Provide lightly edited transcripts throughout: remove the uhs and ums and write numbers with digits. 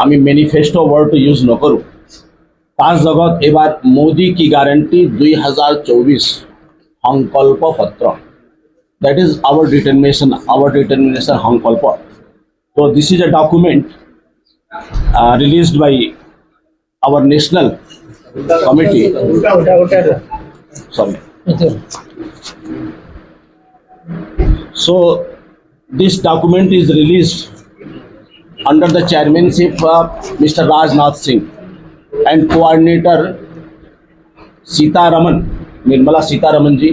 আমি manifesto word use নকৰোঁ। তাৰ জগত এবাৰ মোদী কি গ্যাৰাণ্টি 2024 সংকল্প পত্ৰ। That is our determination সংকল্প। So this is a document released by our national committee. Sorry. So this document is released under the chairmanship of Mr. Rajnath Singh and coordinator Sitaraman, Nirmala Sitaraman ji,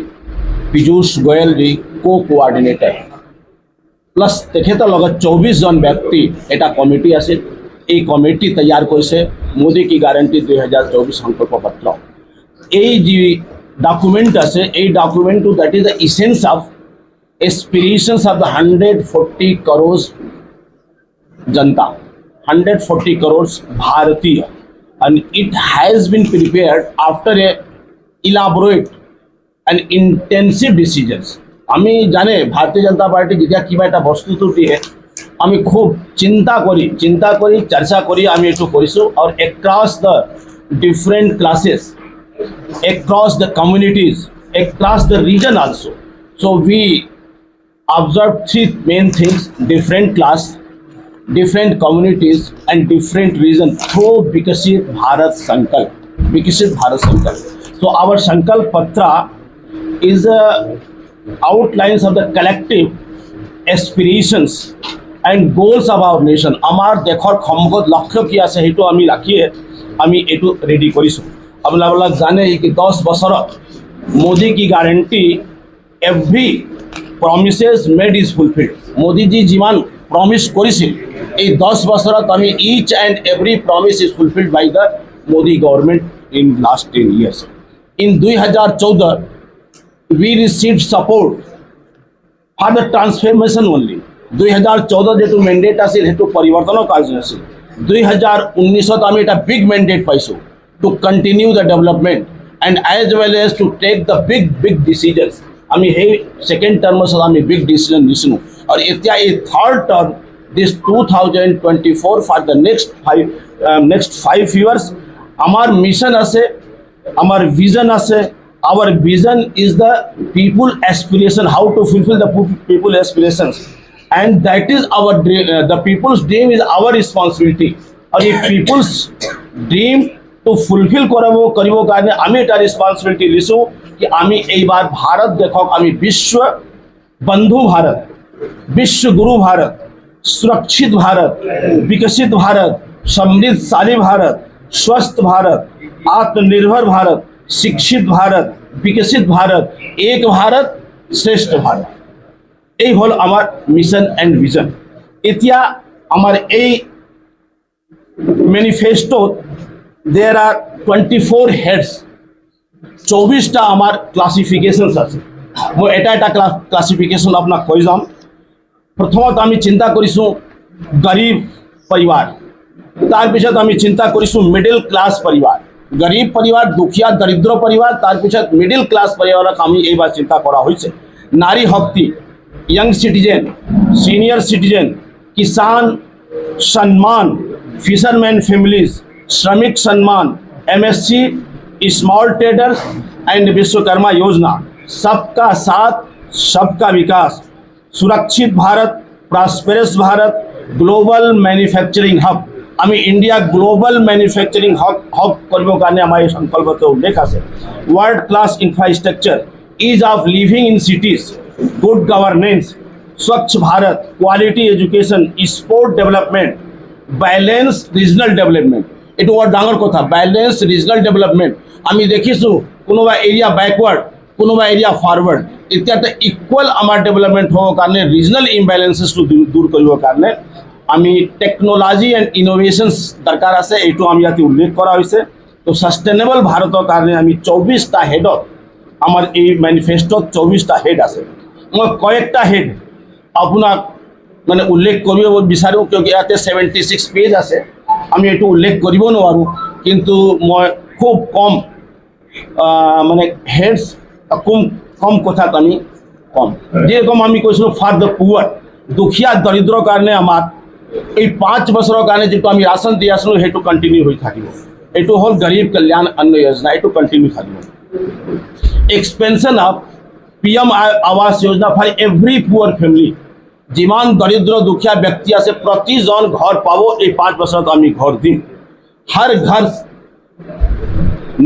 Piyush Goyal ji co-coordinator plus তেখেতৰ লগত 24 জন ব্যক্তি এটা committee আছে। এই committee তৈয়াৰ কৰিছে মোদী কি guarantee 2024 সংকল্প পত্ৰ। এই যি ডকুমেণ্ট আছে এই ডকুমেণ্টটো that is the essence of aspirations of the 140 crores Janata, 140 crores Bharatiya, and it has been prepared after a elaborate and intensive decisions. আমি জানে ভারতীয় জনতা পার্টি যেতিয়া কিবা এটা বস্তুটো দিয়ে আমি খুব চিন্তা কৰি চৰ্চা কৰি আমি এইটো কৰিছোঁ। আৰু across the different classes, across the communities, across the region also. So we observe three main things: different class, different communities and different region through Viksit Bharat Sankalp. So our Sankalp Patra is outlines of the collective aspirations and goals of our nation. Amar dekhor khomgot lakshya ki ase hetu ami rakhiye ami etu ready korisu। আপোনালোক জানে কি 10 বছৰত মোদী কি guarantee every promises made is fulfilled. Modi ji jiman promise korisil ei 10 বছৰত আমি each and every promise is fulfilled by the Modi government in last 10 years. In 2014 we received support for the transformation only. 2014 যেটো মেন্ডেট আছিল হেতু পৰিৱৰ্তনৰ কাৰ্য আছিল। 2019 আমি এটা big mandate পাইছো to continue the development and as well as to take the big decisions. আমি সেই সেকেন্ড টার্মত আমি বিগ ডিসিশন নিছিলো। আৰু এতিয়া এই third term this 2024 for the next 5 years আমার মিশন আছে, আমার ভিজন আছে। our vision is the people aspiration, how to fulfill the people aspirations, and that is our dream. The people's dream is our responsibility. और ये people's dream to fulfill करिब कारणे আমি এটা রেসপন্সিবিলিটি লিছো कि আমি এইবার भारत देखक আমি विश्व बंधु भारत, विश्व गुरु भारत, सुरक्षित भारत, विकसित भारत, समृद्धशाली भारत, स्वस्थ भारत, आत्मनिर्भर भारत, शिक्षित भारत, विकसित भारत, एक भारत श्रेष्ठ भारत, এই হল আমার মিশন এন্ড ভিজন। এতিয়া আমার এই ম্যানিফেস্টো there are 24 heads, 24টা আমার ক্লাসিফিকেশনস আছে। মই এটা ক্লাসিফিকেশন আপোনাক কৈ যাম। প্ৰথমত আমি চিন্তা কৰিছো গৰীব পৰিবার, তাৰপিছত আমি চিন্তা কৰিছো মিডল ক্লাস পৰিবার, গरीब परिवार, दुखिया दरिद्र परिवार, तार पिछत मिडिल क्लास परिवार आमी এই বার চিন্তা করা হয়েছে। नारी शक्ति, यंग सिटीजन, सीनियर सिटीजन, किसान सम्मान, फिशरमैन फैमिलीज, श्रमिक सम्मान, MSC, small traders and Vishwakarma योजना, सबका साथ सबका विकास, सुरक्षित Bharat, prosperous Bharat, global manufacturing hub. আমি ইন্ডিয়া গ্লোবাল ম্যানুফ্যাকচারিং হব কৰিব কাৰণে আমাৰ এই সংকল্পতে উল্লেখ আছে। World class infrastructure, ease of living in cities, good governance, स्वच्छ Bharat, quality education, sport development, balance regional development. এটো বৰ ডাঙৰ কথা, बैलेंस রিজনাল ডেভেলপমেন্ট। আমি দেখিছো কোনোবা এরিয়া ব্যাকওয়ার্ড, কোনোবা এরিয়া ফরওয়ার্ড। এতিয়াতে ইকুয়াল আমাৰ ডেভেলপমেন্ট হ'ব কাৰণে রিজনাল ইমব্যালেন্সেসটো দূৰ কৰিবৰ কাৰণে আমি টেকনোলজি এন্ড ইনোভেশনস দরকার আছে, এইটো আমি ইয়াতে উল্লেখ করা হয়েছে। তো সাস্টেনেবল ভারতের কারণে আমি 24টা হেডত আমার এই ম্যানিফেস্টোত 24টা হেড আছে। মই কয়েকটা হেড আপোনাক মানে উল্লেখ কৰিব বিচাৰোঁ, কিয়কি ইয়াতে 76 পেজ আছে, আমি এইটো উল্লেখ কৰিব নোৱাৰোঁ। কিন্তু মই খুব কম মানে হেডস কম কথাত আমি কম, যেরকম আমি কৈছিলোঁ ফর দ্য পুয়ার, দুখীয়া দরিদ্র কারণে আমার এই 5 বছৰৰ কাৰণে যেটো আমি ৰাচন দি আছো হেতু কন্টিনিউ হৈ থাকিব এটো হল গरीब कल्याण अन्न योजना এটো কন্টিনিউ থাকিব expansion of PM Awas Yojana for every poor family जिमान दरिद्र दुखिया व्यक्ति আছে प्रतिजन घर पाबो এই 5 বছৰত আমি घर দিম हर घर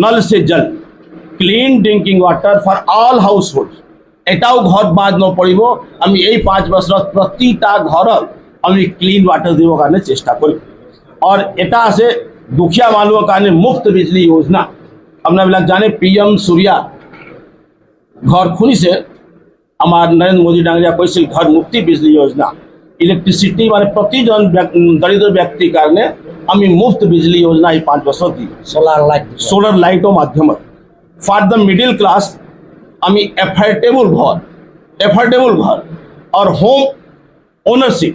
नल से जल clean drinking water for all house hold এটাও ঘর বাদ নপড়িব আমি এই 5 বছৰত প্ৰতিটা ঘৰত আমি ক্লিন वाटर দিব কাৰণে চেষ্টা কৰিম और এটা আছে दुखिया মানুহৰ কাৰণে मुफ्त बिजली योजना আপোনাবিলাক জানে पीएम सूर्या घर खुलिছে আমার नरेंद्र मोदी डांगरिया কৈছিল घर मुक्ति बिजली योजना इलेक्ट्रिसिटी माने प्रतिजन दरिद्र व्यक्ति কাৰণে আমি मुफ्त बिजली योजना এই 5 বছর দিম सोलर लाइटৰ মাধ্যমত फॉर द मिडिल क्लास আমি एफोर्डेबल घर और होम ओनरशिप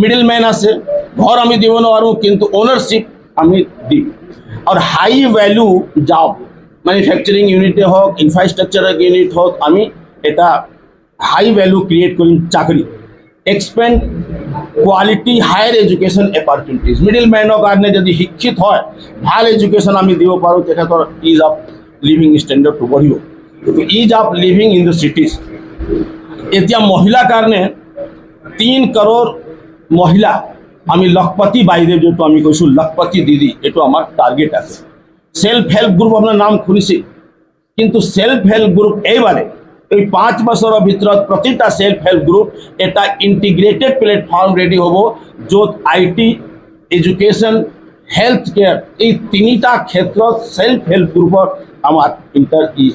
मिडिल मैन আছে घर আমি দিব নোৱাৰো কিন্তু ओनरशिप আমি দিম और high value job manufacturing unit হোক ইনফ্রাস্ট্রাকচার यूनिट হোক আমি এটা हाई वैल्यू क्रिएट करिम चाकरी expand quality higher education opportunities middle मैनर कारण यदि शिक्षित হয় ভাল एजुकेशन আমি দিব পাৰো তেখেতৰ ইজ অফ লিভিং স্ট্যান্ডার্ড টু বঢ়িব ease of living in the cities এতিয়া মহিলা কাৰণে 3 करोड़ মহিলা আমি লখপতি বাইদেউ যেটো আমি কৈছো লখপতি দিদি এটো আমার টার্গেট আছে সেলফ হেল্প গ্রুপ আপনার নাম খুলিছে কিন্তু সেলফ হেল্প গ্রুপ এইবারে এই 5 বছৰৰ ভিতৰত প্ৰতিটা সেলফ হেল্প গ্ৰুপ এটা ইন্টিগ্ৰেটেড প্লেটফৰ্ম ৰেডি হ'ব য'ত আইটি এডুকেশ্যন হেলথ কেয়াৰ এই তিনিটা ক্ষেত্ৰত সেলফ হেল্প গ্ৰুপৰ আমাৰ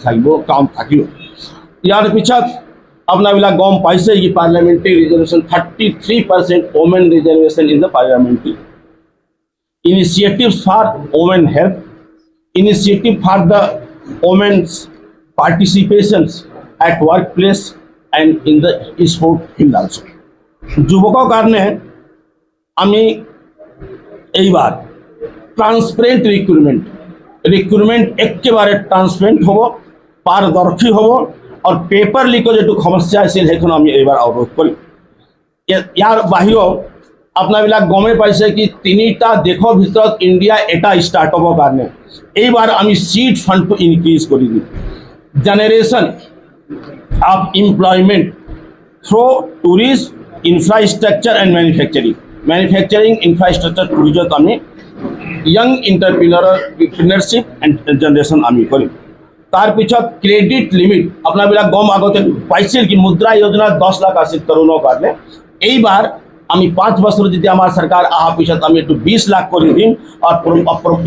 থাকিব কাম থাকিব ইয়াৰ পিছত আপোনাবিলাক গম পাইছে কি parliamentary reservation 33% women reservation in the parliamentary initiatives for women health initiative for the women's participations at workplace and in the sport field also যুৱকৰ কাৰণে আমি এইবাৰ ট্রান্সপারেন্ট রিক্রুটমেন্ট একেবারে ট্রান্সপারেন্ট হব পারদর্শী হব और पेपर लिको जो समस्या আছিল সেইখন আমি এইবাৰ অৱৰোধ কৰিম ইয়াৰ বাহিৰেও আপোনাবিলাক গমে পাইছে কি তিনিটা দেশৰ ভিতৰত ইণ্ডিয়া এটা ষ্টাৰ্টআপৰ কাৰণে এইবাৰ আমি सीड फंड को इनक्रीज কৰি দিম generation of employment through tourism infrastructure and manufacturing infrastructure tourism আমি यंग एंटरप्रेन्योरशिप एंड जनरेशन আমি কৰিম तार पिछत क्रेडिट लिमिट আপনাবিলাক গম আগতে পাইছিল কি মুদ্রা योजना 10 लाख আছিল তরুণৰ কাৰণে এইবাৰ আমি 5 বছর যদি আমার সরকার আহা পিছত আমি একটু 20 লাখ করে দিম আর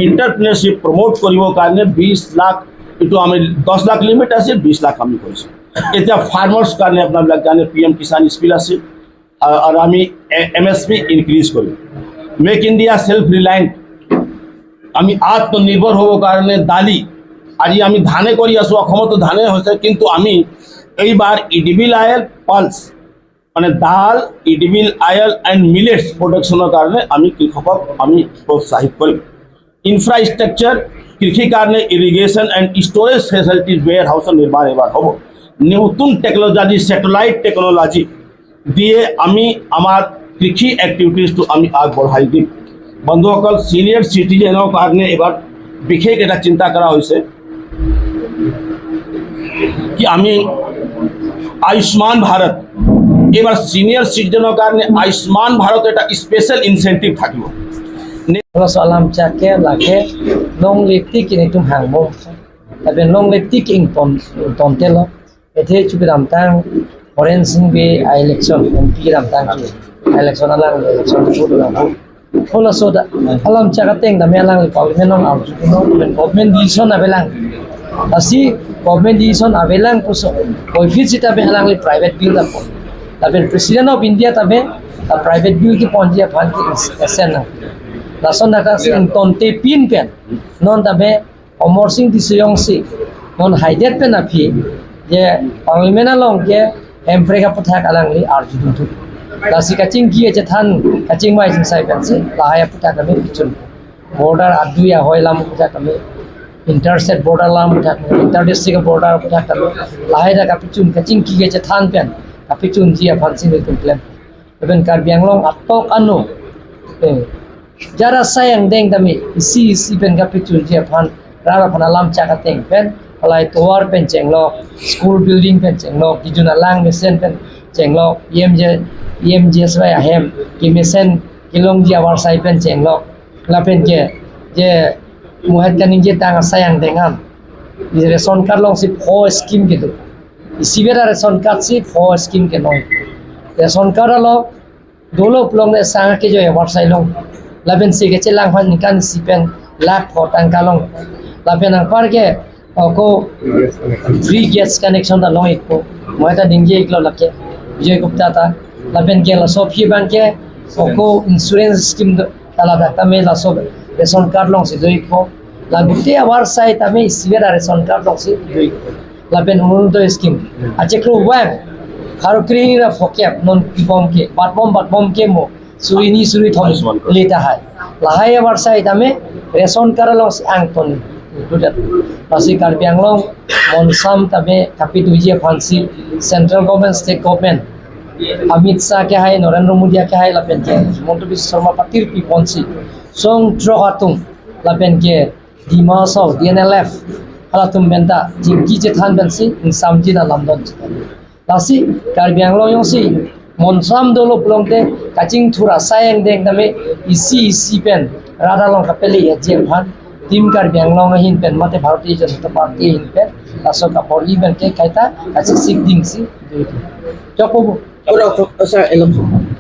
এন্টারপ্রেনারশিপ প্রমোট করিব কারণে 20 লাখ একটু আমি 10 লাখ লিমিট আছে 20 লাখ আমি কইছি এটা ফার্মার্স কারণে আপনারা জানেন পিএম কিষান স্কিল আছে আর আমি এমএসপি ইনক্রিজ করি মেক ইন্ডিয়া সেলফ রিলায়েন্ট আমি আত্মনির্ভর হব কারণে দালি আজি আমি ধানে করি আছো অসমত ধানে হৈছে কিন্তু আমি এইবাৰ ইডিবিল আয়েল পালস মানে দাল ইডিবিল আয়েল এন্ড মিলেটস প্রোডাকশনের কারণে আমি কৃষকক আমি প্रोत्साहित করি ইনফ্রাস্ট্রাকচার কৃষি কারণে ইরিগেশন এন্ড স্টোরেজ ফ্যাসিলিটিজ ওয়্যার হাউসের নির্মাণ এবার হব নতুন টেকনোলজি স্যাটেলাইট টেকনোলজি দিয়ে আমি আমার কৃষি অ্যাক্টিভিটিজ তো আমি আগ বঢ়াই দিম বন্ধুসকল সিনিয়র সিটিজেনৰ কারণে এবার বিশেষ এটা চিন্তা করা হয়েছে कि आमी आयुष्मान भारत एबार सिनियर सिटीजनर कारणे आयुष्मान भारत एटा स्पेशल इनसेंटिव थाकिबो salam chake lake long lekti kini tum hangmo tabe long lekti king ton telo ethe chubiram tang foreign sing be election mp ram tang election alang election chu ram hola soda alam chaka teng da melang parliament non out no government decision abelang asi government decision abelang puso office ita be halang private bill da tabe president of india tabe private bill ki ponjia fan ki sen lason naka sing tonte pin pen non tabe omor sing disiyong si non haidet pen api je parliament along ke emprega puthak alang li arjudum thu lasi kaching ki je than kaching mai sing sai pen se lahaya puthak ame pichun border aduya hoilam puthak ame इंटरसेट border लाम उठा inter district border उठा कर लाहेरा कापिचुन कचिंग की जे थान pen कापिचुन जी फांसिंग तुम plan एबेन car बियांगलों अटक अनु Jara sayang deng kami isi pen kapitul je pan rara pan alam cakap teng pen alai tower pen cenglok school building pen cenglok kijuna lang mesen pen cenglok EMJ saya hem ki mesen kilong ji awar sai pen cenglok la pen je muhat kaning je tang sayang dengan di reson card long si po scheme gitu isi bera reson card si po scheme ke noi reson card lo dolo plong ne sang ke jo awar sai long laben si ke lang han kan si pen lak po tang kalong laben ang par ke ko free gas connection da long ikko moita dingje iklo lakke Vijay Gupta ta laben ke la so phi bang ke ko insurance scheme tala da tame la so ration card long si doi ko la gutte awar sai tame sivera ration card long si doi laben unundo scheme ache kro wang haro krini ra phokep non pipom ke batbom ke mo suri thon leta hai lahai awar sai tame ration card long si ang ton dudat pasi Karbi Anglong monsam tame kapitu je phansi central government state government Amit Shah ke hai Narendra Modi ke hai lapen ke Himanta Biswa Sharma patir pi ponsi song trohatung lapen ke Dima Saw DNLF halatum benda jingki je than bensi insam ji da lamdon lasi Karbi Anglong yong si monsam dolo plongte kaching thura sayang deng tame isi pen rada long kapeli ya je phan tim Karbi Anglong hin pen mate Bharatiya Janata Party hin pen asok kapori ben ke kaita kachi sik ding si chokobu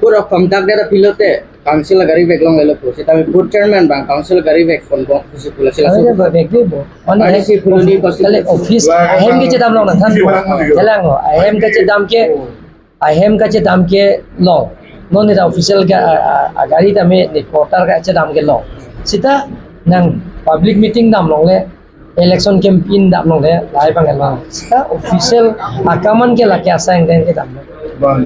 pura pamdak dera pilote council gari beklong elo pusi tapi board chairman bang council gari bek kon bong pusi pula sila Ada bekle bo. Ada si fulani Kale office ahem ke dam long na than. Jalang ho ahem ke dam ke long. Non ni official ka agari tame ni quarter ka dam ke long. Sita nang public meeting dam long le election campaign dam long le lai bang long. Sita official akaman ke la ke asang den ke dam.